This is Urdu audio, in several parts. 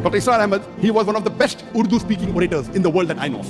Dr. Israr Ahmed, he was one of the best Urdu-speaking orators in the world that I know of.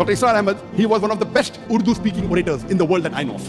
Dr. Israr Ahmed, he was one of the best Urdu-speaking orators in the world that I know of.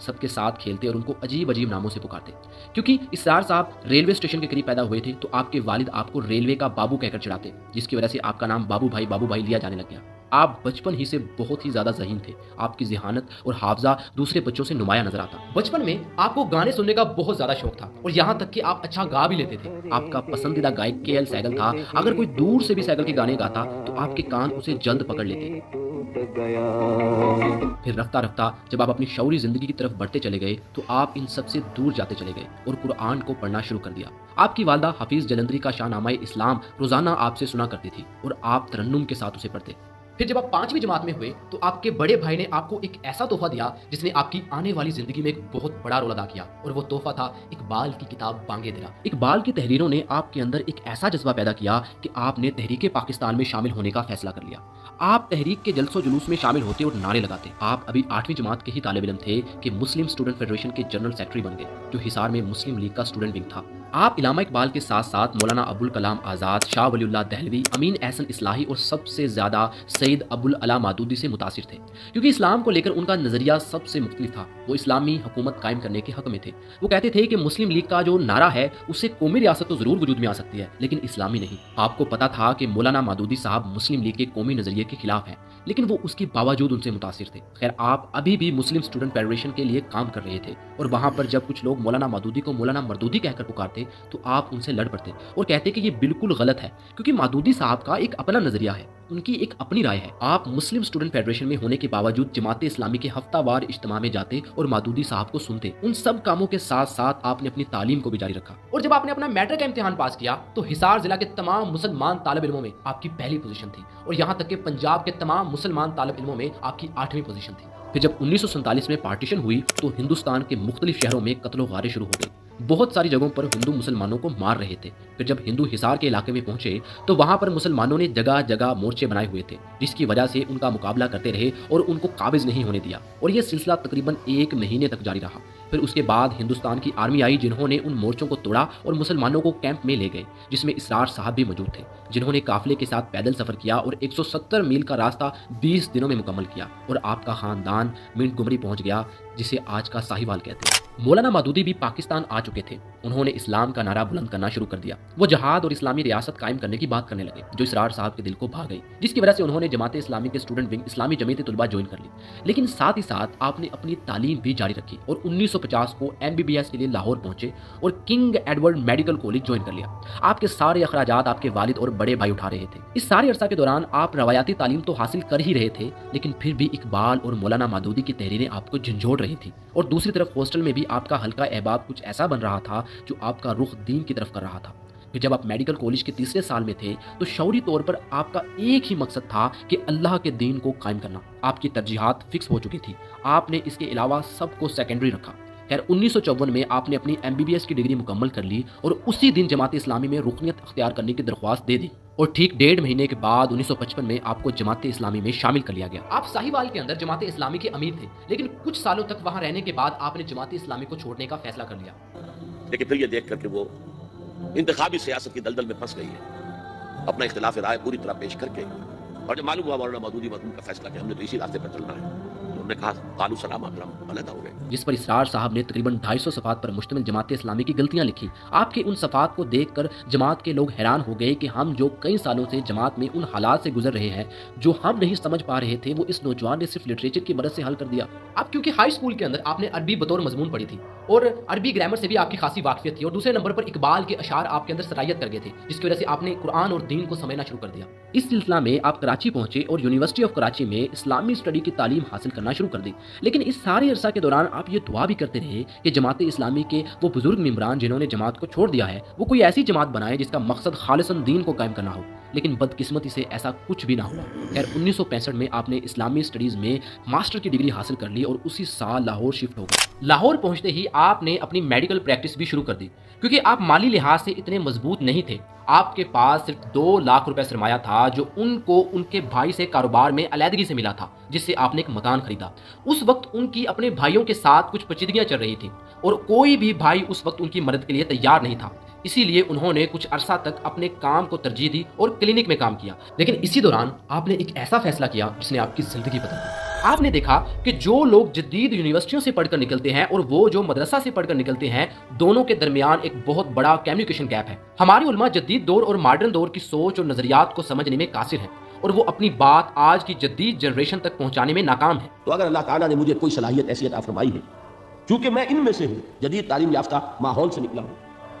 سب کے ساتھ کھیلتے اور ان کو عجیب عجیب ناموں سے پکارتے. کیونکہ اسرار صاحب ریلوے اسٹیشن کے قریب پیدا ہوئے تھے تو آپ کے والد آپ کو ریلوے کا بابو کہہ کر چڑھاتے، جس کی وجہ سے آپ کا نام بابو بھائی لیا جانے لگ گیا. آپ بچپن ہی سے بہت ہی زیادہ ذہین تھے. آپ کی ذہانت اور حافظہ دوسرے بچوں سے نمایاں نظر آتا. بچپن میں آپ کو گانے سننے کا بہت زیادہ شوق تھا اور یہاں تک کہ آپ اچھا گا بھی لیتے تھے. آپ کا پسندیدہ گائک کے ایل سہگل تھا. اگر کوئی دور سے بھی سہگل کے گانے گاتا تو آپ کے کان اسے جلد پکڑ لیتے. پھر رفتہ رفتہ جب آپ اپنی شعوری زندگی کی طرف بڑھتے چلے گئے تو آپ ان سب سے دور جاتے چلے گئے اور قرآن کو پڑھنا شروع کر دیا. آپ کی والدہ حفیظ جلندری کا شاہ نامہ اسلام روزانہ آپ سے سنا کرتی تھی اور آپ ترنم کے ساتھ اسے پڑھتے. پھر جب آپ 5ویں جماعت میں ہوئے تو آپ کے بڑے بھائی نے آپ کو ایک ایسا تحفہ دیا جس نے آپ کی آنے والی زندگی میں ایک بہت بڑا رول ادا کیا، اور وہ تحفہ تھا اقبال کی کتاب بانگے درا. اقبال کی تحریروں نے آپ کے اندر ایک ایسا جذبہ پیدا کیا کہ آپ نے تحریک پاکستان میں شامل ہونے کا فیصلہ کر لیا. آپ تحریک کے جلسوں جلوس میں شامل ہوتے اور نعرے لگاتے. آپ ابھی 8ویں جماعت کے ہی طالب علم تھے کہ مسلم اسٹوڈنٹ فیڈریشن کے جنرل سیکرٹری بن گئے، جو حصار میں مسلم لیگ کا اسٹوڈنٹ ونگ تھا. آپ علامہ اقبال کے ساتھ ساتھ مولانا ابوالکلام آزاد، شاہ ولی اللہ دہلوی، امین احسن اصلاحی اور سب سے زیادہ سید ابوالعلا مودودی سے متاثر تھے، کیونکہ اسلام کو لے کر ان کا نظریہ سب سے مختلف تھا. وہ اسلامی حکومت قائم کرنے کے حق میں تھے. وہ کہتے تھے کہ مسلم لیگ کا جو نعرہ ہے اس سے قومی ریاست تو ضرور وجود میں آ سکتی ہے لیکن اسلامی نہیں. آپ کو پتا تھا کہ مولانا مودودی صاحب مسلم لیگ کے قومی نظریے کے خلاف ہیں لیکن وہ اس کے باوجود ان سے متاثر تھے. خیر، آپ ابھی بھی مسلم اسٹوڈنٹ فیڈریشن کے لیے کام کر رہے تھے اور وہاں پر جب کچھ لوگ مولانا مودودی کو مولانا مردودی کہہ کر پکارتے تو آپ ان سے لڑ پڑتے اور کہتے کہ یہ بالکل غلط ہے کیونکہ مودودی صاحب کا ایک اپنا نظریہ ہے، ان کی ایک اپنی رائے ہے. آپ مسلم اسٹوڈنٹ فیڈریشن میں ہونے کے باوجود جماعت اسلامی کے ہفتہ وار اجتماع میں جاتے اور مودودی صاحب کو سنتے. ان سب کاموں کے ساتھ ساتھ آپ نے اپنی تعلیم کو بھی جاری رکھا اور جب آپ نے اپنا میٹرک کا امتحان پاس کیا تو حصار ضلع کے تمام مسلمان طالب علموں میں آپ کی پہلی پوزیشن تھی اور یہاں تک کہ پنجاب کے تمام مسلمان طالب علموں میں آپ کی 8ویں پوزیشن تھی. پھر جب 1947 میں پارٹیشن ہوئی تو ہندوستان کے مختلف شہروں میں قتل و غارت شروع ہو گئی. بہت ساری جگہوں پر ہندو مسلمانوں کو مار رہے تھے. پھر جب ہندو حصار کے علاقے میں پہنچے تو وہاں پر مسلمانوں نے جگہ جگہ مورچے بنائے ہوئے تھے جس کی وجہ سے ان کا مقابلہ کرتے رہے اور ان کو قابض نہیں ہونے دیا اور یہ سلسلہ تقریباً 1 مہینے تک جاری رہا. پھر اس کے بعد ہندوستان کی آرمی آئی جنہوں نے ان مورچوں کو توڑا اور مسلمانوں کو کیمپ میں لے گئے جس میں اسرار صاحب بھی موجود تھے جنہوں نے قافلے کے ساتھ پیدل سفر کیا اور 170 میل کا راستہ 20 دنوں میں مکمل کیا اور آپ کا خاندان منٹ گمری پہنچ گیا جسے آج کا ساہیوال کہتے ہیں. مولانا مودودی بھی پاکستان آ چکے تھے. انہوں نے اسلام کا نعرہ بلند کرنا شروع کر دیا. وہ جہاد اور اسلامی ریاست قائم کرنے کی بات کرنے لگے جو اسرار صاحب کے دل کو بھا گئی، جس کی وجہ سے انہوں نے جماعت اسلامی کے اسٹوڈنٹ ونگ اسلامی جمعیت طلبہ جوائن کر لی. لیکن ساتھ ہی ساتھ آپ نے اپنی تعلیم بھی جاری رکھی اور 1950 کو MBBS کے لیے لاہور پہنچے اور king Edward medical college join کر لیا. آپ کے سارے اخراجات آپ کے والد اور بڑے بھائی اٹھا رہے تھے. اس سارے عرصہ کے دوران آپ روایتی تعلیم تو حاصل کر ہی رہے تھے لیکن پھر بھی اقبال اور مولانا مودودی کی تحریریں آپ کو جھنجھوڑ رہی تھی اور دوسری طرف ہاسٹل میں بھی آپ کا حلقہ احباب کچھ ایسا بن رہا تھا جو آپ کا رخ دین کی طرف کر رہا تھا. پھر جب آپ میڈیکل کالج کے 3 سال میں تھے تو شعوری طور پر آپ کا ایک ہی مقصد تھا کہ اللہ کے دین کو قائم کرنا. آپ کی ترجیحات فکس ہو چکی تھی. آپ نے اس کے علاوہ سب کو سیکنڈری رکھا. خیر 1954 میں آپ نے اپنی MBBS کی ڈگری مکمل کر لی اور اسی دن جماعت اسلامی میں رکنیت اختیار کرنے کی درخواست دے دی اور ٹھیک 1.5 مہینے کے بعد 1955 میں آپ کو جماعت اسلامی میں شامل کر لیا گیا. آپ ساہیوال کے اندر جماعت اسلامی کے امیر تھے لیکن کچھ سالوں تک وہاں رہنے کے بعد آپ نے جماعت اسلامی کو چھوڑنے کا فیصلہ کر لیا. لیکن پھر یہ دیکھ کر کہ وہ انتخابی سیاست کی دلدل میں پھنس گئی ہے، اپنا اختلاف رائے پوری طرح پیش کر کے، اور جب معلوم ہوا مولانا مودودی کا فیصلہ کہ ہم نے تو اسی راستے پر چلنا ہے تو انہوں نے کہا قالوا سلاما، پھر ہم علیحدہ ہو گئے. جس پر اسرار صاحب نے تقریباً 250 صفحات پر مشتمل جماعت اسلامی کی غلطیاں لکھی. آپ کے ان صفحات کو دیکھ کر جماعت کے لوگ حیران ہو گئے کہ ہم جو کئی سالوں سے جماعت میں ان حالات سے گزر رہے ہیں جو ہم نہیں سمجھ پا رہے تھے وہ اس نوجوان نے صرف لٹریچر کی مدد سے حل کر دیا. اب کیونکہ ہائی اسکول کے اندر آپ نے عربی بطور مضمون پڑھی تھی اور عربی گرامر سے بھی آپ کی خاصی واقفیت تھی اور دوسرے نمبر پر اقبال کے اشعار آپ کے اندر صلاحیت کر گئے تھے جس کی وجہ سے آپ نے قرآن اور دین کو سمجھنا شروع کر دیا. اس سلسلہ میں آپ کراچی پہنچے اور یونیورسٹی آف کراچی میں اسلامی اسٹڈی کی تعلیم حاصل کرنا شروع کر دی. لیکن اس سارے عرصہ کے دوران آپ یہ دعا بھی کرتے رہے کہ جماعت اسلامی کے وہ بزرگ ممبران جنہوں نے جماعت کو چھوڑ دیا ہے وہ کوئی ایسی جماعت بنائے جس کا مقصد خالصاً دین کو قائم کرنا ہو. لیکن بدقسمتی سے ایسا کچھ بھی نہ ہوا. خیر 1965 میں آپ نے اسلامی اسٹڈیز میں ماسٹر کی ڈگری حاصل کر لی اور اسی سال لاہور شفٹ ہو گئے. لاہور پہنچتے ہی آپ نے اپنی میڈیکل پریکٹس بھی شروع کر دی کیونکہ آپ مالی لحاظ سے اتنے مضبوط نہیں تھے. آپ کے پاس صرف 2 لاکھ روپے سرمایہ تھا جو ان کو ان کے بھائی سے کاروبار میں علیحدگی سے ملا تھا جس سے آپ نے ایک مکان خریدا. اس وقت ان کی اپنے بھائیوں کے ساتھ کچھ پیچیدگیاں چل رہی تھیں اور کوئی بھی بھائی اس وقت ان کی مدد کے لیے تیار نہیں تھا. اسی لیے انہوں نے کچھ عرصہ تک اپنے کام کو ترجیح دی اور کلینک میں کام کیا. لیکن اسی دوران آپ نے ایک ایسا فیصلہ کیا جس نے آپ کی زندگی بدل دی. آپ نے دیکھا کہ جو لوگ جدید یونیورسٹیوں سے پڑھ کر نکلتے ہیں اور وہ جو مدرسہ سے پڑھ کر نکلتے ہیں، دونوں کے درمیان ایک بہت بڑا کمیونیکیشن گیپ ہے۔ ہمارے علماء جدید دور اور ماڈرن دور کی سوچ اور نظریات کو سمجھنے میں قاصر ہیں اور وہ اپنی بات آج کی جدید جنریشن تک پہنچانے میں ناکام ہیں۔ تو اگر اللہ تعالیٰ نے مجھے کوئی صلاحیت ایسی عطا فرمائی ہے، چونکہ میں ان میں سے ہوں، جدید تعلیم یافتہ ماحول سے نکلا ہوں،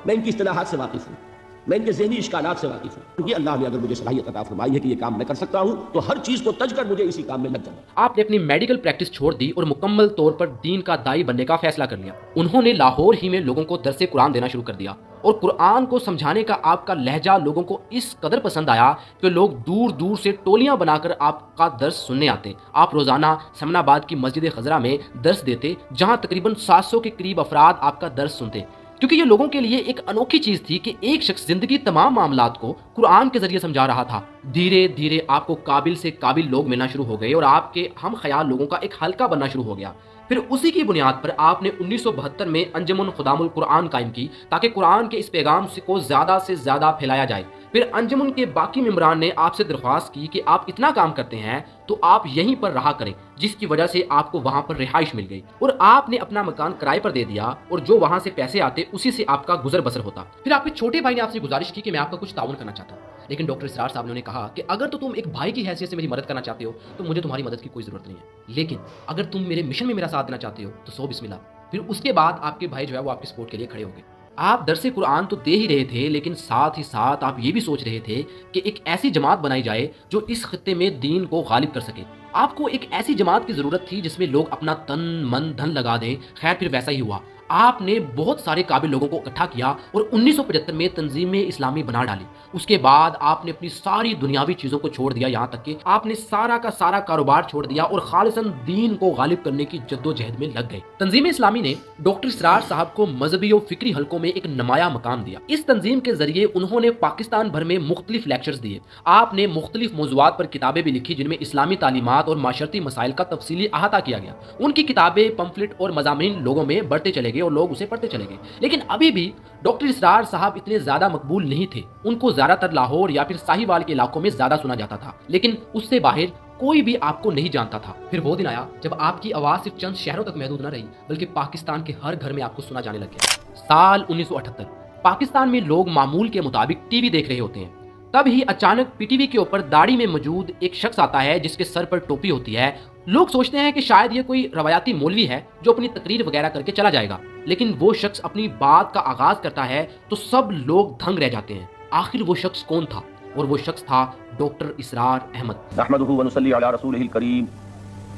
میں ان کی اصطلاحات سے واقف ہوں، میں ان کے ذہنی اشکالات سے واقف ہوں، یہ اللہ نے اگر مجھے صلاحیت عطا فرمائی ہے کہ یہ کام میں کر سکتا ہوں، تو ہر چیز کو تج کر مجھے اسی کام میں لگ جانا۔ آپ نے اپنی میڈیکل پریکٹس چھوڑ دی اور مکمل طور پر دین کا داعی بننے کا فیصلہ کر لیا۔ انہوں نے لاہور ہی میں لوگوں کو درس قرآن دینا شروع کر دیا اور قرآن کو سمجھانے کا آپ کا لہجہ لوگوں کو اس قدر پسند آیا کہ لوگ دور دور سے ٹولیاں بنا کر آپ کا درس سننے آتے۔ آپ روزانہ سمن آباد کی مسجد خضرہ میں درس دیتے، جہاں تقریباً 700 کے قریب افراد آپ کا درس سنتے، کیونکہ یہ لوگوں کے لیے ایک انوکھی چیز تھی کہ ایک شخص زندگی تمام معاملات کو قرآن کے ذریعے سمجھا رہا تھا۔ دھیرے دھیرے آپ کو قابل سے قابل لوگ ملنا شروع ہو گئے اور آپ کے ہم خیال لوگوں کا ایک حلقہ بننا شروع ہو گیا۔ پھر اسی کی بنیاد پر آپ نے 1972 میں انجمن خدام القرآن قائم کی تاکہ قرآن کے اس پیغام کو زیادہ سے زیادہ پھیلایا جائے۔ پھر انجمن کے باقی ممبران نے آپ سے درخواست کی کہ آپ اتنا کام کرتے ہیں تو آپ یہیں پر رہا کریں، جس کی وجہ سے آپ کو وہاں پر رہائش مل گئی اور آپ نے اپنا مکان کرائے پر دے دیا اور جو وہاں سے پیسے آتے اسی سے آپ کا گزر بسر ہوتا۔ پھر آپ کے چھوٹے بھائی نے آپ سے گزارش کی کہ میں آپ کا کچھ تعاون کرنا چاہتا ہوں، لیکن ڈاکٹر اسرار صاحب نے انہیں کہا کہ اگر تو تم ایک بھائی کی حیثیت سے میری مدد کرنا چاہتے ہو تو مجھے تمہاری مدد کی کوئی ضرورت نہیں ہے، لیکن اگر تم میرے مشن میں میرا ساتھ دینا چاہتے ہو تو سو بسم اللہ۔ پھر اس کے بعد آپ کے بھائی جو ہے وہ آپ کی سپورٹ کے لیے کھڑے ہو گئے۔ آپ درس قرآن تو دے ہی رہے تھے، لیکن ساتھ ہی ساتھ آپ یہ بھی سوچ رہے تھے کہ ایک ایسی جماعت بنائی جائے جو اس خطے میں دین کو غالب کر سکے۔ آپ کو ایک ایسی جماعت کی ضرورت تھی جس میں لوگ اپنا تن من دھن لگا دیں۔ خیر پھر ویسا ہی ہوا۔ آپ نے بہت سارے قابل لوگوں کو اکٹھا کیا اور 1975 میں تنظیم اسلامی بنا ڈالی۔ اس کے بعد آپ نے اپنی ساری دنیاوی چیزوں کو چھوڑ دیا، یہاں تک کہ آپ نے سارا کا سارا کاروبار چھوڑ دیا اور خالصاً دین کو غالب کرنے کی جدوجہد میں لگ گئے۔ تنظیم اسلامی نے ڈاکٹر اسرار صاحب کو مذہبی اور فکری حلقوں میں ایک نمایاں مقام دیا۔ اس تنظیم کے ذریعے انہوں نے پاکستان بھر میں مختلف لیکچرز دیے۔ آپ نے مختلف موضوعات پر کتابیں بھی لکھی جن میں اسلامی تعلیمات اور معاشرتی مسائل کا تفصیلی احاطہ کیا گیا۔ ان کی کتابیں، پمفلٹ اور مضامین لوگوں میں بڑھتے چلے گئے اور لوگ اسے پڑھتے چلے گئے، لیکن ابھی بھی ڈاکٹر اسرار صاحب اتنے زیادہ مقبول نہیں تھے۔ ان کو زیادہ تر لاہور یا پھر ساہیوال کے علاقوں میں زیادہ سنا جاتا تھا، لیکن اس سے باہر کوئی بھی آپ کو نہیں جانتا تھا۔ پھر وہ دن آیا جب آپ کی آواز صرف چند شہروں تک محدود نہ رہی بلکہ پاکستان کے ہر گھر میں آپ کو سنا جانے لگ گیا۔ سال 1978 پاکستان میں لوگ معمول کے مطابق ٹی وی دیکھ رہے ہوتے ہیں، تب ہی اچانک پی ٹی وی کے اوپر داڑھی میں موجود ایک شخص آتا ہے جس کے سر پر ٹوپی ہوتی ہے۔ لوگ سوچتے ہیں کہ شاید یہ کوئی روایتی مولوی ہے جو اپنی تقریر وغیرہ کر کے چلا جائے گا، لیکن وہ شخص اپنی بات کا آغاز کرتا ہے تو سب لوگ دھنگ رہ جاتے ہیں۔ آخر وہ شخص کون تھا؟ اور وہ شخص تھا ڈاکٹر اسرار احمد۔ نحمده ونصلي على رسوله الكريم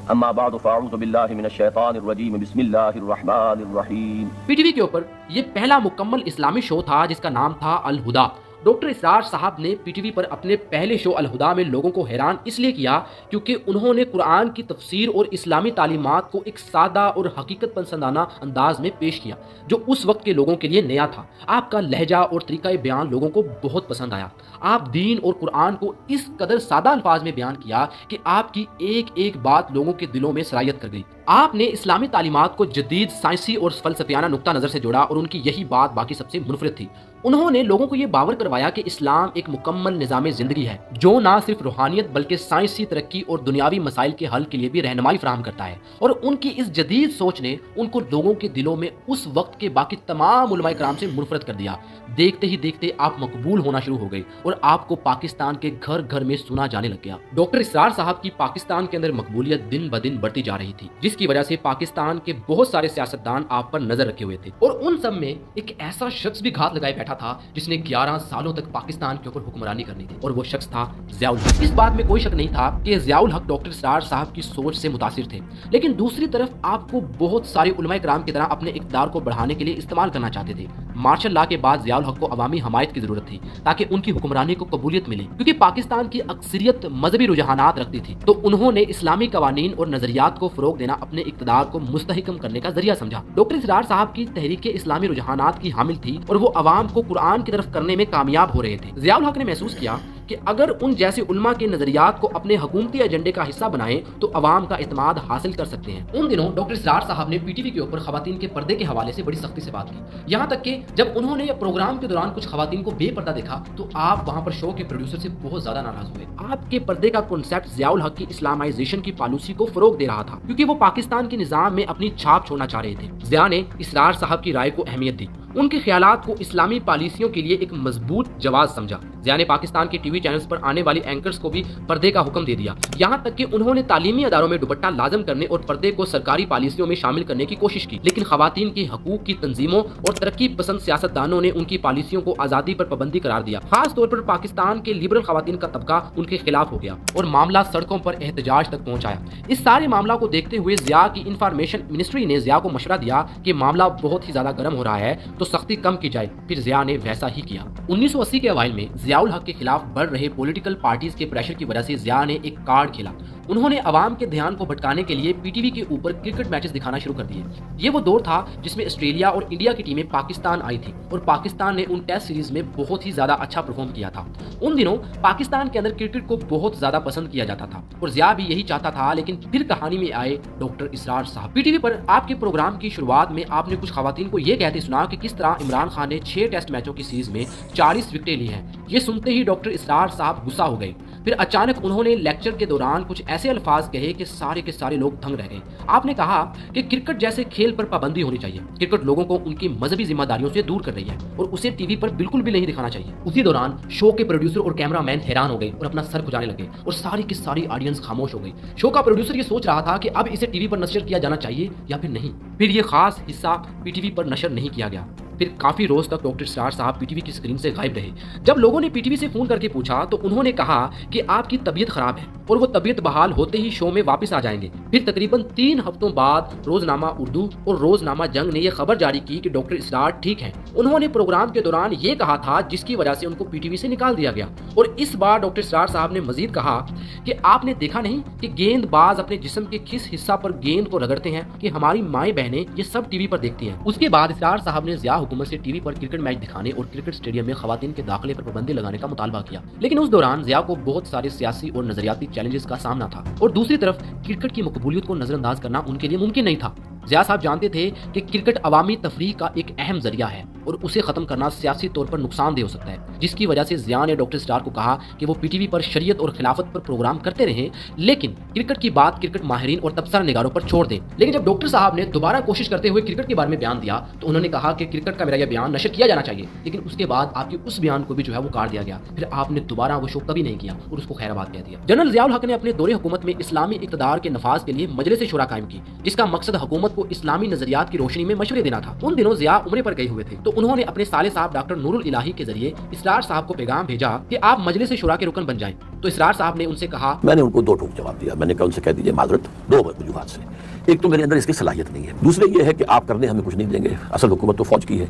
اما بعد فاعوذ بالله من الشیطان الرجیم بسم اللہ الرحمن الرحیم۔ پی ٹی وی کے اوپر یہ پہلا مکمل اسلامی شو تھا جس کا نام تھا الہدا۔ ڈاکٹر اسرار صاحب نے پی ٹی وی پر اپنے پہلے شو الہدا میں لوگوں کو حیران اس لیے کیا کیونکہ انہوں نے قرآن کی تفسیر اور اسلامی تعلیمات کو ایک سادہ اور حقیقت پسندانہ انداز میں پیش کیا جو اس وقت کے لوگوں کے لیے نیا تھا۔ آپ کا لہجہ اور طریقہ بیان لوگوں کو بہت پسند آیا۔ آپ دین اور قرآن کو اس قدر سادہ الفاظ میں بیان کیا کہ آپ کی ایک ایک بات لوگوں کے دلوں میں سرایت کر گئی۔ آپ نے اسلامی تعلیمات کو جدید سائنسی اور فلسفیانہ نقطہ نظر سے جوڑا اور ان کی یہی بات باقی سب سے منفرد تھی۔ انہوں نے لوگوں کو یہ باور کروایا کہ اسلام ایک مکمل نظام زندگی ہے جو نہ صرف روحانیت بلکہ سائنسی ترقی اور دنیاوی مسائل کے حل کے لیے بھی رہنمائی فراہم کرتا ہے۔ اور ان کی اس جدید سوچ نے ان کو لوگوں کے دلوں میں اس وقت کے باقی تمام علماء کرام سے منفرد کر دیا۔ دیکھتے ہی دیکھتے آپ مقبول ہونا شروع ہو گئے اور آپ کو پاکستان کے گھر گھر میں سنا جانے لگ گیا۔ ڈاکٹر اسرار صاحب کی پاکستان کے اندر مقبولیت دن بدن بڑھتی جا رہی تھی، جس کی وجہ سے پاکستان کے بہت سارے سیاستدان آپ پر نظر رکھے ہوئے تھے، اور ان سب میں ایک ایسا شخص بھی گھات لگائے بیٹھا تھا جس نے 11 سالوں تک پاکستان کے اوپر حکمرانی کرنی تھی، اور وہ شخص تھا ضیاء الحق۔ اس بات میں کوئی شک نہیں تھا کہ ضیاء الحق ڈاکٹر اسرار صاحب کی سوچ سے متاثر تھے، لیکن دوسری طرف آپ کو بہت سارے علماء کرام کی طرح اپنے اقتدار کو بڑھانے کے لیے استعمال کرنا چاہتے تھے۔ مارشل لا کے بعد ضیاء الحق کو عوامی حمایت کی ضرورت تھی تاکہ ان کی حکمرانی کو قبولیت ملے، کیونکہ پاکستان کی اکثریت مذہبی رجحانات رکھتی تھی، تو انہوں نے اسلامی قوانین اور نظریات کو فروغ دینا اپنے اقتدار کو مستحکم کرنے کا ذریعہ سمجھا۔ ڈاکٹر اسرار صاحب کی تحریک اسلامی رجحانات کی حامل تھی اور وہ عوام کو قرآن کی طرف کرنے میں کامیاب ہو رہے تھے۔ ضیاء الحق نے محسوس کیا کہ اگر ان جیسے علماء کے نظریات کو اپنے حکومتی ایجنڈے کا حصہ بنائیں تو عوام کا اعتماد حاصل کر سکتے ہیں۔ ان دنوں ڈاکٹر اسرار صاحب نے پی ٹی وی کے اوپر خواتین کے پردے کے حوالے سے بڑی سختی سے بات کی، یہاں تک کہ جب انہوں نے پروگرام کے دوران کچھ خواتین کو بے پردہ دیکھا تو آپ وہاں پر شو کے پروڈیوسر سے بہت زیادہ ناراض ہوئے۔ آپ کے پردے کا کنسیپٹ ضیاء الحق کی اسلامائزیشن کی پالیسی کو فروغ دے رہا تھا، کیونکہ وہ پاکستان کے نظام میں اپنی چھاپ چھوڑنا چاہ رہے تھے۔ ضیاء نے اسرار صاحب کی رائے کو اہمیت دی، ان کے خیالات کو اسلامی پالیسیوں کے لیے ایک مضبوط جواز سمجھا۔ ضیاء نے پاکستان کے ٹی وی چینلز پر آنے والی اینکرز کو بھی پردے کا حکم دے دیا، یہاں تک کہ انہوں نے تعلیمی اداروں میں دوپٹہ لازم کرنے اور پردے کو سرکاری پالیسیوں میں شامل کرنے کی کوشش کی، لیکن خواتین کے حقوق کی تنظیموں اور ترقی پسند سیاستدانوں نے ان کی پالیسیوں کو آزادی پر پابندی قرار دیا۔ خاص طور پر پاکستان کے لبرل خواتین کا طبقہ ان کے خلاف ہو گیا اور معاملہ سڑکوں پر احتجاج تک پہنچایا۔ اس سارے معاملہ کو دیکھتے ہوئے ضیاء کی انفارمیشن منسٹری نے ضیاء کو مشورہ دیا کہ معاملہ بہت ہی زیادہ گرم ہو رہا ہے تو سختی کم کی جائے، پھر ضیاء نے ویسا ہی کیا۔ 1980 کے اوائل میں ضیاء الحق کے خلاف بڑھ رہے پولیٹیکل پارٹیز کے پریشر کی وجہ سے ضیاء نے ایک کارڈ کھیلا۔ انہوں نے عوام کے دھیان کو بھٹکانے کے لیے پی ٹی وی کے اوپر کرکٹ میچز دکھانا شروع کر دیے۔ یہ وہ دور تھا جس میں آسٹریلیا اور انڈیا کی ٹیمیں پاکستان آئی تھی اور پاکستان نے ان ٹیسٹ سیریز میں بہت ہی زیادہ اچھا پرفارم کیا تھا۔ ان دنوں پاکستان کے اندر کرکٹ کو بہت زیادہ پسند کیا جاتا تھا اور ضیاء بھی یہی چاہتا تھا، لیکن پھر کہانی میں آئے ڈاکٹر اسرار صاحب۔ پی ٹی وی پر آپ کے پروگرام کی شروعات میں آپ نے کچھ خواتین کو یہ کہتے سنا کہ کس طرح عمران خان نے 6 ٹیسٹ میچوں کی سیریز میں 40 وکٹیں لی ہیں۔ یہ سنتے ہی ڈاکٹر اسرار صاحب غصہ ہو گئے، پھر اچانک انہوں نے لیکچر کے دوران کچھ ایسے الفاظ کہے کہ سارے کے سارے لوگ دھنگ رہ گئے۔ آپ نے کہا کہ کرکٹ جیسے کھیل پر پابندی ہونی چاہیے، کرکٹ لوگوں کو ان کی مذہبی ذمہ داریوں سے دور کر رہی ہے اور اسے ٹی وی پر بالکل بھی نہیں دکھانا چاہیے۔ اسی دوران شو کے پروڈیوسر اور کیمرہ مین حیران ہو گئے اور اپنا سر کھجانے لگے اور ساری کی ساری آڈینس خاموش ہو گئی۔ شو کا پروڈیوسر یہ سوچ رہا تھا کہ اب اسے ٹی وی پر نشر کیا جانا چاہیے یا پھر نہیں۔ پھر یہ خاص حصہ پی ٹی وی پر نشر نہیں کیا گیا۔ پھر کافی روز تک ڈاکٹر اسرار صاحب پی ٹی وی کی اسکرین سے غائب رہے۔ جب لوگوں نے پی ٹی وی سے فون کر کے پوچھا تو انہوں نے کہا کہ آپ کی طبیعت خراب ہے اور وہ طبیعت بحال ہوتے ہی شو میں واپس آ جائیں گے۔ پھر تقریباً 3 ہفتوں بعد روزنامہ اردو اور روزنامہ جنگ نے یہ خبر جاری کی کہ ڈاکٹر اسرار ٹھیک ہیں۔ انہوں نے پروگرام کے دوران یہ کہا تھا جس کی وجہ سے ان کو پی ٹی وی سے نکال دیا گیا، اور اس بار ڈاکٹر اسرار صاحب نے مزید کہا کہ آپ نے دیکھا نہیں کہ گیند باز اپنے جسم کے کس حصہ پر گیند کو رگڑتے ہیں کہ ہماری مائیں بہنیں یہ سب ٹی وی پر دیکھتی ہیں۔ اس کے بعد اسرار صاحب نے ضیاء حکومت سے ٹی وی پر کرکٹ میچ دکھانے اور کرکٹ اسٹیڈیم میں خواتین کے داخلے پر پابندی لگانے کا مطالبہ کیا، لیکن اس دوران ضیاء کو بہت سارے سیاسی اور نظریاتی چیلنجز کا سامنا تھا اور دوسری طرف کرکٹ کی مقبولیت کو نظر انداز کرنا ان کے لیے ممکن نہیں تھا۔ ضیاء صاحب جانتے تھے کہ کرکٹ عوامی تفریح کا ایک اہم ذریعہ ہے اور اسے ختم کرنا سیاسی طور پر نقصان دہ ہو سکتا ہے، جس کی وجہ سے ضیاء نے ڈاکٹر اسرار کو کہا کہ وہ پی ٹی وی پر شریعت اور خلافت پر پروگرام کرتے رہیں، لیکن کرکٹ کی بات کرکٹ ماہرین اور تبصرہ نگاروں پر چھوڑ دیں۔ لیکن جب ڈاکٹر صاحب نے دوبارہ کوشش کرتے ہوئے کرکٹ کے بارے میں بیان دیا تو انہوں نے کہا کہ کرکٹ کا میرا یہ بیان نشر کیا جانا چاہیے، لیکن اس کے بعد آپ کے اس بیان کو بھی جو ہے وہ کاٹ دیا گیا۔ پھر آپ نے دوبارہ وہ شو کبھی نہیں کیا اور اس کو خیر آباد کہہ دیا۔ جنرل ضیاء الحق نے اپنے دور حکومت میں اسلامی اقتدار کے نفاذ کے لیے مجلس شورا قائم کی، جس کا مقصد حکومت کو اسلامی نظریات کی روشنی میں مشورے دینا تھا۔ ان دنوں ضیاء عمرے پر گئے ہوئے تھے تو انہوں نے اپنے سالے صاحب ڈاکٹر نور الالہی کے ذریعے اسرار صاحب کو پیغام بھیجا کہ آپ مجلس شورا کے رکن بن جائیں، تو اسرار صاحب نے ان سے کہا، میں نے ان کو 2 ٹوک جواب دیا۔ میں نے کہا ان سے کہہ دیجیے معذرت 2 وجوہات سے، ایک تو میرے اندر اس کی صلاحیت نہیں ہے، دوسرے یہ ہے کہ آپ کرنے ہمیں کچھ نہیں دیں گے، اصل حکومت تو فوج کی ہے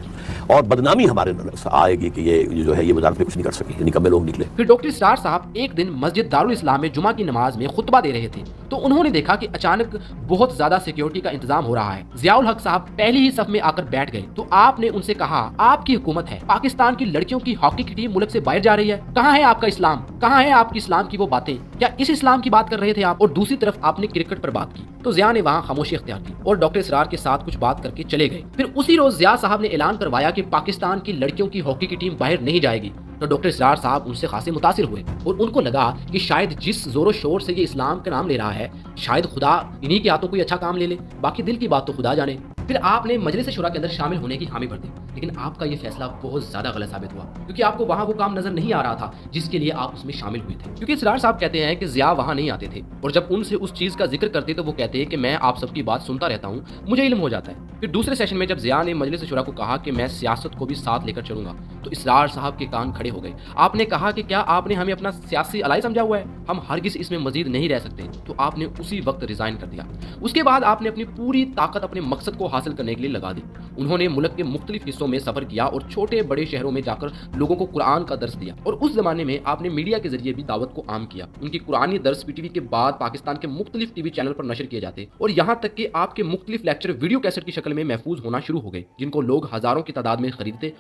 اور بدنامی ہمارے اندر آئے گی کہ یہ جو ہے یہ وزارت میں کچھ نہیں کر سکی، نکمے لوگ نکلے۔ پھر ڈاکٹر اسرار صاحب ایک دن مسجد دارالاسلام میں جمعہ کی نماز میں خطبہ دے رہے تھے تو انہوں نے دیکھا کہ اچانک بہت زیادہ سیکیورٹی کا انتظام ہو رہا ہے۔ ضیاء الحق صاحب پہلی ہی صف میں آ کر بیٹھ گئے تو آپ نے ان سے کہا، آپ کی حکومت ہے، پاکستان کی لڑکیوں کی ہاکی کی ٹیم ملک سے باہر جا رہی ہے، کہاں ہے آپ کا اسلام، کہاں ہے آپ کی اسلام کی وہ باتیں، کیا اس اسلام کی بات کر رہے تھے آپ؟ اور دوسری طرف آپ نے کرکٹ پر بات کی تو ضیاء نے وہاں خاموشی اختیار کی اور ڈاکٹر اسرار کے ساتھ کچھ بات کر کے چلے گئے۔ پھر اسی روز ضیاء صاحب نے اعلان کروایا کہ پاکستان کی لڑکیوں کی ہاکی کی ٹیم باہر نہیں جائے گی، تو ڈاکٹر اسرار صاحب ان سے خاصے متاثر ہوئے اور ان کو لگا کہ شاید جس زور و شور سے یہ اسلام کا نام لے رہا ہے شاید خدا انہی کے ہاتھوں کوئی اچھا کام لے لے، باقی دل کی بات تو خدا جانے۔ پھر آپ نے مجلس شورا کے اندر شامل ہونے کی حامی بھر دی، لیکن آپ کا یہ فیصلہ بہت زیادہ غلط ثابت ہوا کیونکہ آپ کو وہاں وہ کام نظر نہیں آ رہا تھا جس کے لیے آپ اس میں شامل ہوئے تھے۔ کیونکہ اسرار صاحب کہتے ہیں کہ ضیاء وہاں نہیں آتے تھے اور جب ان سے اس چیز کا ذکر کرتے تو وہ کہتے کہ میں آپ سب کی بات سنتا رہتا ہوں، مجھے علم ہو جاتا ہے۔ پھر دوسرے سیشن میں جب ضیاء نے مجلس شورا کو کہا کہ میں سیاست کو بھی ساتھ لے کر چلوں گا تو اسرار صاحب کے کان کھڑے ہو گئے۔ آپ نے کہا کہ کیا آپ نے ہمیں اپنا سیاسی الائی سمجھا ہوا ہے، ہم ہرگز اس میں مزید نہیں رہ سکتے، تو آپ نے اسی وقت ریزائن کر دیا۔ اس کے بعد آپ نے اپنی پوری طاقت اپنے مقصد کو حاصل کرنے کے لیے لگا دی۔ انہوں نے ملک کے مختلف حصوں میں سفر کیا اور چھوٹے بڑے شہروں میں جا کر لوگوں کو قرآن کا درس دیا، اور اس زمانے میں آپ نے میڈیا کے ذریعے بھی دعوت کو عام کیا۔ ان کی قرآنی درس پی ٹی وی کے بعد پاکستان کے مختلف ٹی وی چینل پر نشر کیے جاتے اور یہاں تک کہ آپ کے مختلف لیکچر ویڈیو کیسٹ کی شکل میں محفوظ ہونا شروع ہو گئے، جن کو لوگ ہزاروں کی تعداد میں خریدتے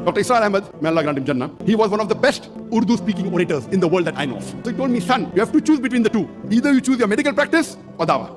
Dr. Israr Ahmed, may Allah grant him Jannah, he was one of the best Urdu speaking orators in the world that I know of. So he told me, son, you have to choose between the two. Either you choose your medical practice or dawah.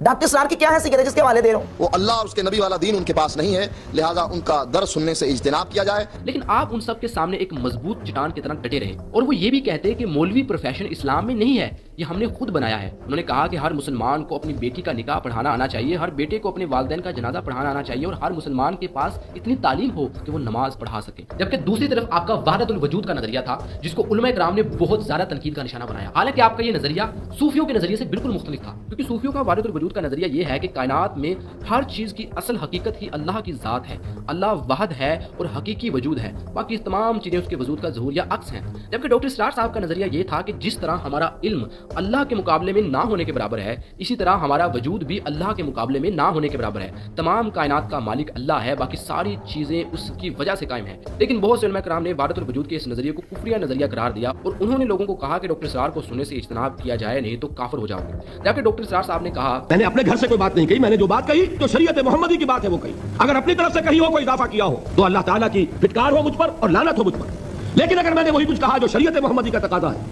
Doctor Israr کی کیا حیثیت ہے جس کے حوالے دے رہا ہوں؟ وہ اللہ اور اس کے نبی والا دین ان کے پاس نہیں ہے، لہذا ان کا درس سننے سے اجتناب کیا جائے۔ لیکن آپ ان سب کے سامنے ایک مضبوط چٹان کی طرح ڈٹے رہے اور وہ یہ بھی کہتے کہ مولوی پروفیشن اسلام میں نہیں ہے، یہ ہم نے خود بنایا ہے۔ انہوں نے کہا کہ ہر مسلمان کو اپنی بیٹی کا نکاح پڑھانا آنا چاہیے، ہر بیٹے کو اپنے والدین کا جنازہ پڑھانا آنا چاہیے اور ہر مسلمان کے پاس اتنی تعلیم ہو کہ وہ نماز پڑھا سکے۔ جبکہ دوسری طرف آپ کا وحدت الوجود کا نظریہ تھا جس کو علماء کرام نے بہت زیادہ تنقید کا نشانہ بنایا۔ حالانکہ آپ کا یہ نظریہ صوفیوں کے نظریے سے بالکل مختلف تھا، کیونکہ صوفیوں کا وحدت الوجود کا نظریہ یہ ہے کہ کائنات میں ہر چیز کی اصل حقیقت ہی اللہ کی ذات ہے، اللہ واحد ہے اور حقیقی وجود ہے، باقی تمام چیزیں اس کے وجود کا ظہور یا عکس ہیں۔ جبکہ ڈاکٹر اسرار صاحب کا نظریہ یہ تھا کہ جس طرح ہمارا علم اللہ کے مقابلے میں نہ ہونے کے برابر ہے، اسی طرح ہمارا وجود بھی اللہ کے مقابلے میں نہ ہونے کے برابر ہے۔ تمام کائنات کا مالک اللہ ہے، باقی ساری چیزیں اس کی وجہ سے قائم ہیں۔ لیکن بہت سے علماء کرام نے وحدت الوجود کے اس نظریے کو کفریہ نظریہ قرار دیا اور انہوں نے لوگوں کو کہا کہ ڈاکٹر اسرار کو سننے سے اجتناب کیا جائے، نہیں تو کافر ہو جاؤ گے۔ جبکہ ڈاکٹر اسرار صاحب نے کہا، میں نے اپنے گھر سے کوئی بات نہیں کہی، میں نے جو بات کہی جو شریعت محمدی کی بات ہے وہ کہی۔ اگر اپنی طرف سے کہی ہو، کوئی اضافہ کیا ہو تو اللہ تعالیٰ کی پھٹکار ہو مجھ پر اور لعنت ہو مجھ پر۔ لیکن اگر میں نے وہی کچھ کہا جو شریعت محمدی کا تقاضا ہے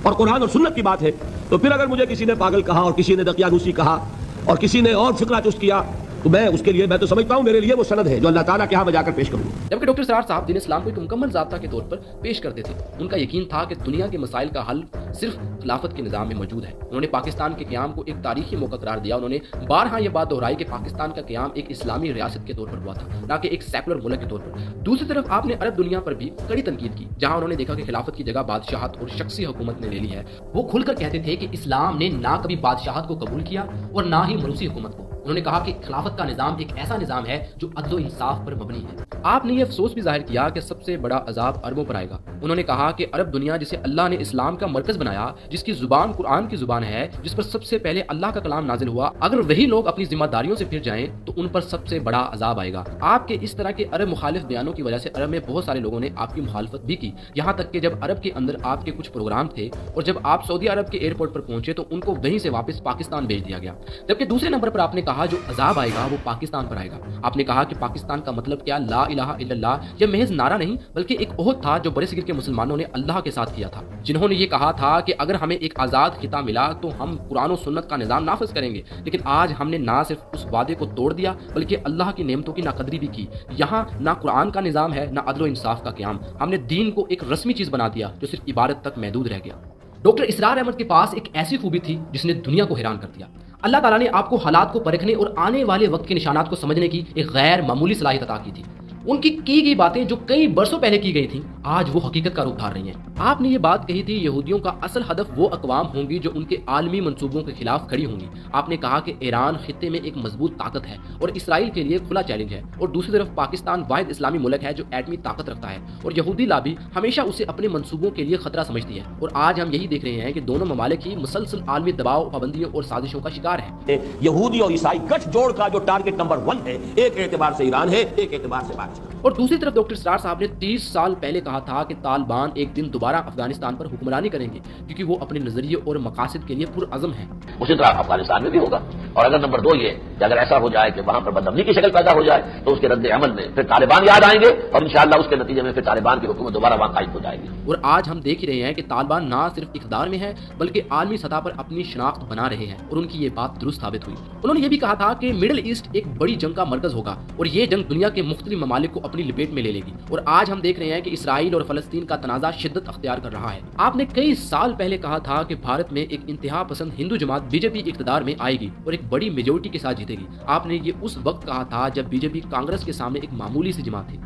اور قرآن اور سنت کی بات ہے، تو پھر اگر مجھے کسی نے پاگل کہا اور کسی نے دقیانوسی کہا اور کسی نے اور فکرہ چست کیا تو میں اس کے لیے میں تو سمجھتا ہوں میرے لیے وہ سند ہے جو اللہ تعالیٰ کے ہاں میں جا کر پیش کروں۔ جبکہ ڈاکٹر اسرار صاحب دین اسلام کو ایک مکمل ضابطہ کے طور پر پیش کرتے تھے۔ ان کا یقین تھا کہ دنیا کے مسائل کا حل صرف خلافت کے نظام میں موجود ہے۔ انہوں نے پاکستان کے قیام کو ایک تاریخی موقع قرار دیا۔ انہوں نے بارہا یہ بات دہرائی کہ پاکستان کا قیام ایک اسلامی ریاست کے طور پر ہوا تھا، نہ کہ ایک سیکولر ملک کے طور پر۔ دوسری طرف آپ نے عرب دنیا پر بھی کڑی تنقید کی، جہاں انہوں نے دیکھا کہ خلافت کی جگہ بادشاہت اور شخصی حکومت نے لے لی ہے۔ وہ کھل کر کہتے تھے کہ اسلام نے نہ کبھی بادشاہت کو قبول کیا اور نہ ہی ملوثی حکومت کو۔ انہوں نے کہا کہ خلافت کا نظام ایک ایسا نظام ہے جو عدل و انصاف پر مبنی ہے۔ آپ نے یہ افسوس بھی ظاہر کیا کہ سب سے بڑا عذاب عربوں پر آئے گا۔ انہوں نے کہا کہ عرب دنیا جسے اللہ نے اسلام کا مرکز بنایا، جس کی زبان قرآن کی زبان ہے، جس پر سب سے پہلے اللہ کا کلام نازل ہوا، اگر وہی لوگ اپنی ذمہ داریوں سے پھر جائیں تو ان پر سب سے بڑا عذاب آئے گا۔ آپ کے اس طرح کے عرب مخالف بیانوں کی وجہ سے عرب میں بہت سارے لوگوں نے آپ کی مخالفت بھی کی، یہاں تک کہ جب عرب کے اندر آپ کے کچھ پروگرام تھے اور جب آپ سعودی عرب کے ایئرپورٹ پر پہنچے تو ان کو وہیں سے واپس پاکستان بھیج دیا گیا۔ جبکہ دوسرے نمبر پر آپ نے کہا جو عذاب آئے گا وہ پاکستان پر آئے گا۔ آپ نے کہا کہ پاکستان کا مطلب کیا؟ لا الہ الا اللہ یہ محض نعرہ نہیں بلکہ ایک عہد تھا جو برصغیر کے مسلمانوں نے اللہ کے ساتھ کیا تھا، جنہوں نے یہ کہا تھا کہ اگر ہمیں ایک آزاد خطہ ملا تو ہم قرآن و سنت کا نظام نافذ کریں گے۔ لیکن آج ہم نے نہ صرف اس وعدے کو توڑ دیا بلکہ اللہ کی نعمتوں کی ناقدری بھی کی۔ یہاں نہ قرآن کا نظام ہے نہ عدل و انصاف کا قیام۔ ہم نے دین کو ایک رسمی چیز بنا دیا جو صرف عبادت تک محدود رہ گیا۔ ڈاکٹر اسرار احمد کے پاس ایک ایسی خوبی تھی جس نے دنیا کو حیران کر دیا۔ اللہ تعالیٰ نے آپ کو حالات کو پرکھنے اور آنے والے وقت کے نشانات کو سمجھنے کی ایک غیر معمولی صلاحیت عطا کی تھی۔ ان کی گئی باتیں جو کئی برسوں پہلے کی گئی تھیں آج وہ حقیقت کا روپ دھار رہی ہیں۔ آپ نے یہ بات کہی تھی یہودیوں کا اصل ہدف وہ اقوام ہوں گی جو ان کے عالمی منصوبوں کے خلاف کھڑی ہوں گی۔ آپ نے کہا کہ ایران خطے میں ایک مضبوط طاقت ہے اور اسرائیل کے لیے کھلا چیلنج ہے، اور دوسری طرف پاکستان واحد اسلامی ملک ہے جو ایٹمی طاقت رکھتا ہے اور یہودی لابی ہمیشہ اسے اپنے منصوبوں کے لیے خطرہ سمجھتی ہے۔ اور آج ہم یہی دیکھ رہے ہیں کہ دونوں ممالک ہی مسلسل عالمی دباؤ، پابندیوں اور سازشوں کا شکار ہیں۔ یہودی اور عیسائی گٹھ جوڑ کا جو ٹارگٹ نمبر 1 ہے، ایک اعتبار سے ایران ہے، ایک اعتبار سے پاکستان۔ اور دوسری طرف ڈاکٹر اسرار صاحب نے 30 سال پہلے کہا تھا کہ طالبان ایک دن دوبارہ افغانستان پر حکمرانی کریں گے کیونکہ وہ اپنے نظریے اور مقاصد کے لیے پرعزم ہیں۔ اسی طرح افغانستان میں بھی ہوگا۔ اور اگر نمبر 2 یہ کہ اگر ایسا ہو جائے کہ وہاں پر بدامنی کی شکل پیدا ہو جائے تو اس کے رد عمل میں پھر طالبان یاد آئیں گے اور انشاءاللہ اس کے نتیجے میں پھر طالبان کی حکومت دوبارہ وہاں قائم ہو جائے گی۔ اور آج ہم دیکھ رہے ہیں کہ طالبان نہ صرف اقتدار میں ہے بلکہ عالمی سطح پر اپنی شناخت بنا رہے ہیں، اور ان کی یہ بات درست ثابت ہوئی۔ انہوں نے یہ بھی کہا تھا کہ مڈل ایسٹ ایک بڑی جنگ کا مرکز ہوگا اور یہ جنگ دنیا کے مختلف ممالک کو اپنی لپیٹ میں لے لے گی۔ اور آج ہم دیکھ رہے ہیں کہ اسرائیل اور فلسطین کا تنازع شدت اختیار کر رہا ہے۔ آپ نے کئی سال پہلے کہا تھا کہ بھارت میں ایک انتہا پسند ہندو جماعت بی جے پی اقتدار میں آئے گی اور ایک بڑی میجورٹی کے ساتھ جیتے گی۔ آپ نے یہ اس وقت کہا تھا جب بی جے پی کانگریس کے سامنے ایک معمولی سی جماعت تھی۔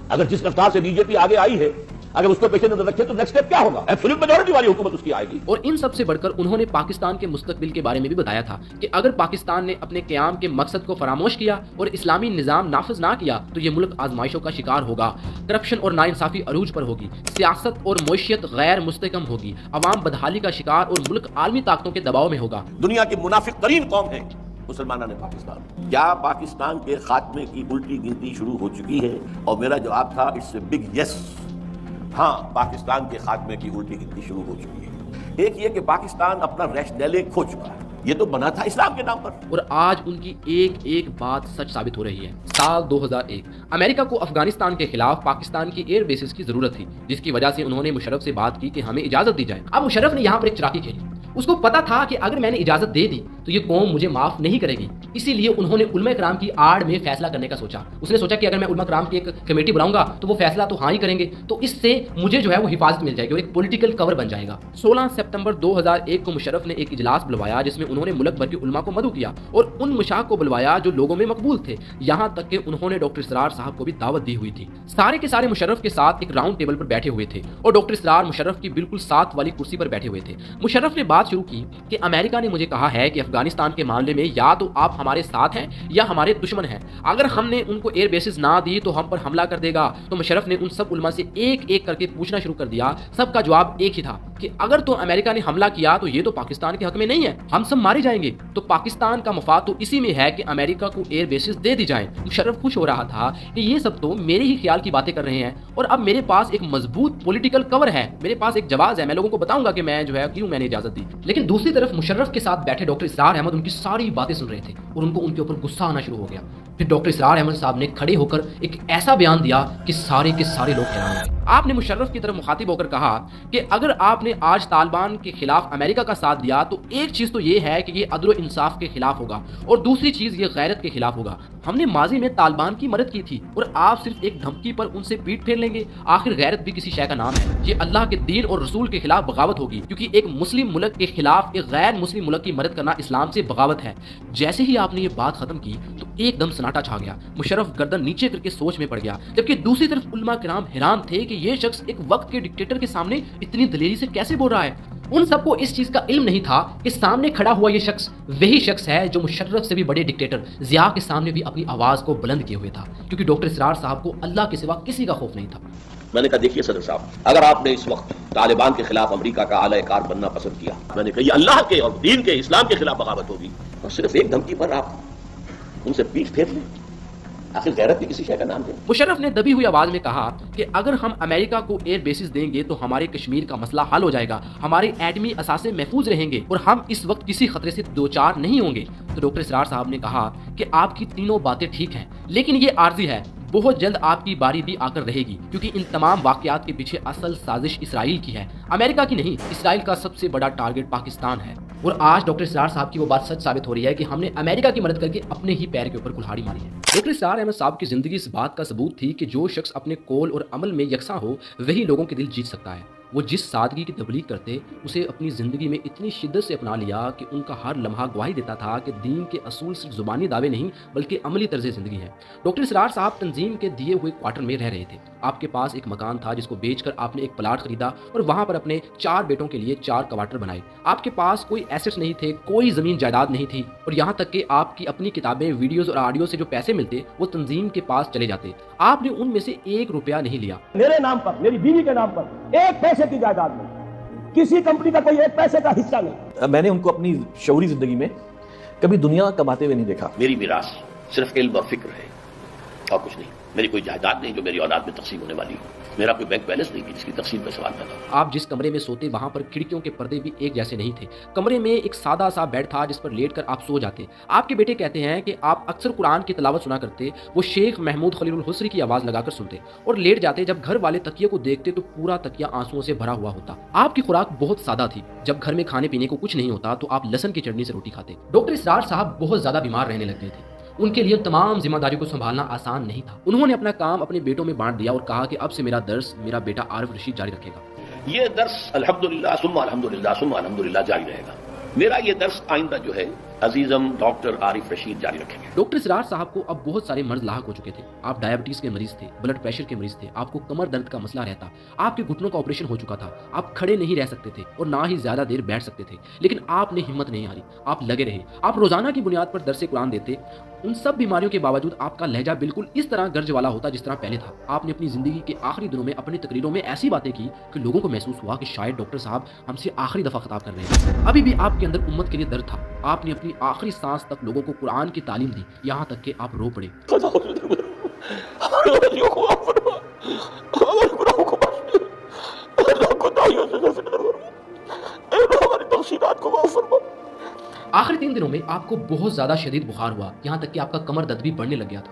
اگر جس رفتار سے بی جے پی آگے آئی ہے، اگر اس کو پیش نظر رکھے تو نیکسٹ اسٹیپ کیا ہوگا؟ ایبسولوٹ میجورٹی والی حکومت اس کی آئے گی۔ اور ان سب سے بڑھ کر انہوں نے پاکستان کے مستقبل کے بارے میں بھی بتایا تھا کہ اگر پاکستان نے اپنے قیام کے مقصد کو فراموش کیا اور اسلامی نظام نافذ نہ کیا تو یہ ملک آزمائشوں کا شکار ہوگا، کرپشن اور ناانصافی عروج پر ہوگی، سیاست اور معیشت غیر مستحکم ہوگی، عوام بدحالی کا شکار اور ملک عالمی طاقتوں کے دباؤ میں ہوگا۔ دنیا کی منافق ترین قوم ہے مسلمانان پاکستان۔ کیا پاکستان کے خاتمے کی الٹی گنتی شروع ہو چکی ہے؟ اور میرا جواب تھا اٹس اے بگ یس۔ ہاں، پاکستان کے خاتمے کی الٹی گنتی شروع ہو چکی ہے۔ ایک یہ کہ پاکستان اپنا ریشنلے کھو چکا ہے، یہ تو بنا تھا اسلام کے نام پر، اور آج ان کی ایک ایک بات سچ ثابت ہو رہی ہے۔ سال 2001 امریکہ کو افغانستان کے خلاف پاکستان کی ایئر بیسز کی ضرورت تھی، جس کی وجہ سے انہوں نے مشرف سے بات کی کہ ہمیں اجازت دی جائے۔ اب مشرف نے یہاں پر ایک چلاکی کھیلی، اس کو پتا تھا کہ اگر میں نے اجازت دے دی تو یہ قوم مجھے معاف نہیں کرے گی، اسی لیے انہوں نے علماء کرام کی آڑ میں فیصلہ کرنے کا سوچا۔ اس نے سوچا کہ اگر میں علماء کرام کی ایک کمیٹی بناؤں گا تو وہ فیصلہ تو ہاں ہی کریں گے، تو اس سے مجھے جو ہے وہ حفاظت مل جائے گی اور ایک پولیٹیکل کور بن جائے گا۔ 16 سپتمبر 2001 کو مشرف نے ایک اجلاس بلوایا جس میں انہوں نے ملک بھر کے علماء کو مدعو کیا اور ان مشائخ کو بلوایا جو لوگوں میں مقبول تھے، یہاں تک کہ انہوں نے ڈاکٹر اسرار صاحب کو بھی دعوت دی ہوئی تھی۔ سارے کے سارے مشرف کے ساتھ ایک راؤنڈ ٹیبل پر بیٹھے ہوئے تھے اور ڈاکٹر اسرار مشرف کی بالکل ساتھ والی کرسی پر بیٹھے ہوئے تھے۔ مشرف نے بات شروع کی کہ امریکہ نے مجھے کہا ہے کہ افغانستان کے معاملے میں یا تو آپ ہمارے ساتھ ہیں یا ہمارے دشمن ہیں، اگر ہم نے ان کو ایئر بیسز نہ دی تو ہم پر حملہ کر دے گا۔ تو مشرف نے ان سب علماء سے ایک ایک کر کے پوچھنا شروع کر دیا، سب کا جواب ایک ہی تھا کہ اگر تو امریکہ نے حملہ کیا تو یہ تو پاکستان کے حق میں نہیں ہے، ہم سب مارے جائیں گے، تو پاکستان کا مفاد تو اسی میں ہے کہ امریکہ کو ایئر بیسز دے دی جائیں۔ مشرف خوش ہو رہا تھا کہ یہ سب تو میرے ہی خیال کی باتیں کر رہے ہیں اور اب میرے پاس ایک مضبوط پولیٹیکل کور ہے، میرے پاس ایک جواز ہے، میں لوگوں کو بتاؤں گا کہ میں جو ہے کیوں میں نے اجازت دی۔ لیکن دوسری طرف مشرف کے ساتھ بیٹھے ڈاکٹر اسرار احمد ان کی ساری باتیں سن رہے تھے اور ان کو ان کے اوپر غصہ آنا شروع ہو گیا۔ پھر ڈاکٹر اسرار احمد صاحب نے کھڑے ہو کر ایک ایسا بیان دیا کہ سارے کے سارے لوگ حیران ہوئے۔ آپ نے مشرف کی طرف مخاطب ہو کر کہا کہ اگر آپ نے آج طالبان کے خلاف امریکہ کا ساتھ دیا تو ایک چیز تو یہ ہے کہ یہ عدل و انصاف کے خلاف ہوگا اور دوسری چیز یہ غیرت کے خلاف ہوگا۔ ہم نے ماضی میں طالبان کی مدد کی تھی اور آپ صرف ایک دھمکی پر ان سے پیٹ پھیر لیں گے؟ آخر غیرت بھی کسی شے کا نام ہے، یہ اللہ کے دین اور رسول کے خلاف بغاوت ہوگی، کیونکہ ایک مسلم ملک کے خلاف ایک غیر مسلم ملک کی مدد کرنا اسلام سے بغاوت ہے۔ جیسے ہی آپ نے یہ بات ختم کی تو ایک دم سناٹا چھا گیا، مشرف گردن نیچے کر کے سوچ میں پڑ گیا، جبکہ دوسری طرف علماء کرام حیران تھے کہ یہ شخص ایک وقت کے ڈکٹیٹر کے سامنے اتنی دلیری سے کیسے بول رہا ہے۔ ان سب کو اس چیز کا علم نہیں تھا کہ سامنے کھڑا ہوا یہ شخص وہی شخص ہے جو مشرف سے بھی بڑے ڈکٹیٹر ضیاء کے سامنے بھی اپنی آواز کو بلند کیے ہوئے تھا، کیونکہ ڈاکٹر اسرار صاحب کو اللہ کے سوا کسی کا خوف نہیں تھا۔ میں نے کہا دیکھیے صدر صاحب، اگر آپ نے اس وقت طالبان کے خلاف امریکہ کا اعلی کار بننا پسند کیا، میں نے کہا یہ اللہ کے اور دین کے اسلام کے خلاف بغاوت ہوگی، اور صرف ایک دھمکی پر آپ ان سے پیٹ پھیر لیں، آخر غیرت بھی کسی شے کا نام ہے۔ مشرف نے دبی ہوئی آواز میں کہا کہ اگر ہم امریکہ کو ایئر بیسز دیں گے تو ہمارے کشمیر کا مسئلہ حل ہو جائے گا، ہمارے ایٹمی اثاثے محفوظ رہیں گے اور ہم اس وقت کسی خطرے سے دوچار نہیں ہوں گے۔ تو ڈاکٹر اسرار صاحب نے کہا کہ آپ کی تینوں باتیں ٹھیک ہیں، لیکن یہ عارضی ہے، بہت جلد آپ کی باری بھی آ کر رہے گی، کیونکہ ان تمام واقعات کے پیچھے اصل سازش اسرائیل کی ہے، امریکہ کی نہیں۔ اسرائیل کا سب سے بڑا ٹارگٹ پاکستان ہے، اور آج ڈاکٹر اسرار صاحب کی وہ بات سچ ثابت ہو رہی ہے کہ ہم نے امریکہ کی مدد کر کے اپنے ہی پیر کے اوپر کلہاڑی ماری ہے۔ ڈاکٹر اسرار احمد صاحب کی زندگی اس بات کا ثبوت تھی کہ جو شخص اپنے قول اور عمل میں یکساں ہو وہی لوگوں کے دل جیت سکتا ہے۔ وہ جس سادگی کی تبلیغ کرتے اسے اپنی زندگی میں اتنی شدت سے اپنا لیا کہ ان کا ہر لمحہ گواہی دیتا تھا کہ دین کے اصول صرف زبانی دعوے نہیں بلکہ عملی طرز زندگی ہے۔ ڈاکٹر اسرار صاحب تنظیم کے دیے ہوئے کوارٹر میں رہ رہے تھے۔ آپ کے پاس ایک مکان تھا جس کو بیچ کر آپ نے ایک پلاٹ خریدا اور وہاں پر اپنے 4 بیٹوں کے لیے 4 کوارٹر بنائے۔ آپ کے پاس کوئی ایسٹس نہیں تھے، کوئی زمین جائیداد نہیں تھی، اور یہاں تک کہ آپ کی اپنی کتابیں، ویڈیوز اور آڈیو سے جو پیسے ملتے وہ تنظیم کے پاس چلے جاتے۔ آپ نے ان میں سے 1 روپیہ نہیں لیا۔ میرے نام پر، میری بیوی کے نام پر 1 پیسے کی جائیداد نہیں، کسی کمپنی کا کوئی 1 پیسے کا حصہ نہیں۔ میں نے ان کو اپنی شعوری زندگی میں کبھی دنیا کماتے ہوئے نہیں دیکھا۔ میری میراث صرف علم اور فکر ہے اور کچھ نہیں، میری کوئی جائیداد نہیں جو میری اولاد میں تقسیم ہونے والی ہو، میرا کوئی بینک بیلنس نہیں جس کی تقسیم میں سوال پیدا ہو۔ آپ جس کمرے میں سوتے وہاں پر کھڑکیوں کے پردے بھی ایک جیسے نہیں تھے، کمرے میں ایک سادہ سا بیڈ تھا جس پر لیٹ کر آپ سو جاتے۔ آپ کے بیٹے کہتے ہیں کہ آپ اکثر قرآن کی تلاوت سنا کرتے، وہ شیخ محمود خلیل الحسری کی آواز لگا کر سنتے اور لیٹ جاتے۔ جب گھر والے تکیے کو دیکھتے تو پورا تکیہ آنسوؤں سے بھرا ہوا ہوتا۔ آپ کی خوراک بہت سادہ تھی، جب گھر میں کھانے پینے کو کچھ نہیں ہوتا تو آپ لہسن کی چٹنی سے روٹی کھاتے۔ ڈاکٹر اسرار صاحب بہت زیادہ بیمار رہنے لگ گئے تھے، ان کے لیے تمام ذمہ داریوں کو سنبھالنا آسان نہیں تھا۔ انہوں نے اپنا کام اپنے بیٹوں میں بانٹ دیا اور کہا کہ اب سے میرا درس میرا بیٹا عارف رشید جاری رکھے گا۔ یہ درس الحمدللہ ثم الحمدللہ ثم الحمدللہ جاری رہے گا۔ میرا یہ درس آئندہ جو ہے عزیزم ڈاکٹر عارف رشید جاری رکھیں گے۔ ڈاکٹر اسرار صاحب کو اب بہت سارے مرض لاحق ہو چکے تھے۔ آپ ڈائبٹیز کے مریض تھے، بلڈ پریشر کے مریض تھے، آپ کو کمر درد کا مسئلہ رہتا، آپ کے گھٹنوں کا آپریشن ہو چکا تھا، آپ کھڑے نہیں رہ سکتے تھے اور نہ ہی زیادہ دیر بیٹھ سکتے تھے، لیکن آپ نے ہمت نہیں ہاری، آپ لگے رہے۔ آپ روزانہ کی بنیاد پر درس قرآن دیتے۔ ان سب بیماریوں کے باوجود آپ کا لہجہ بالکل اس طرح گرج والا ہوتا جس طرح پہلے تھا۔ آپ نے اپنی زندگی کے آخری دنوں میں اپنی تقریروں میں ایسی باتیں کی کہ لوگوں کو محسوس ہوا کہ شاید ڈاکٹر صاحب ہم سے آخری دفعہ خطاب کر رہے ہیں۔ ابھی بھی آپ کے اندر امت کے لیے درد تھا۔ آپ نے اپنی آخری سانس تک لوگوں کو قرآن کی تعلیم دی، یہاں تک کہ آپ رو پڑے۔ آخری 3 دنوں میں آپ کو بہت زیادہ شدید بخار ہوا، یہاں تک کہ آپ کا کمر درد بھی بڑھنے لگ گیا تھا۔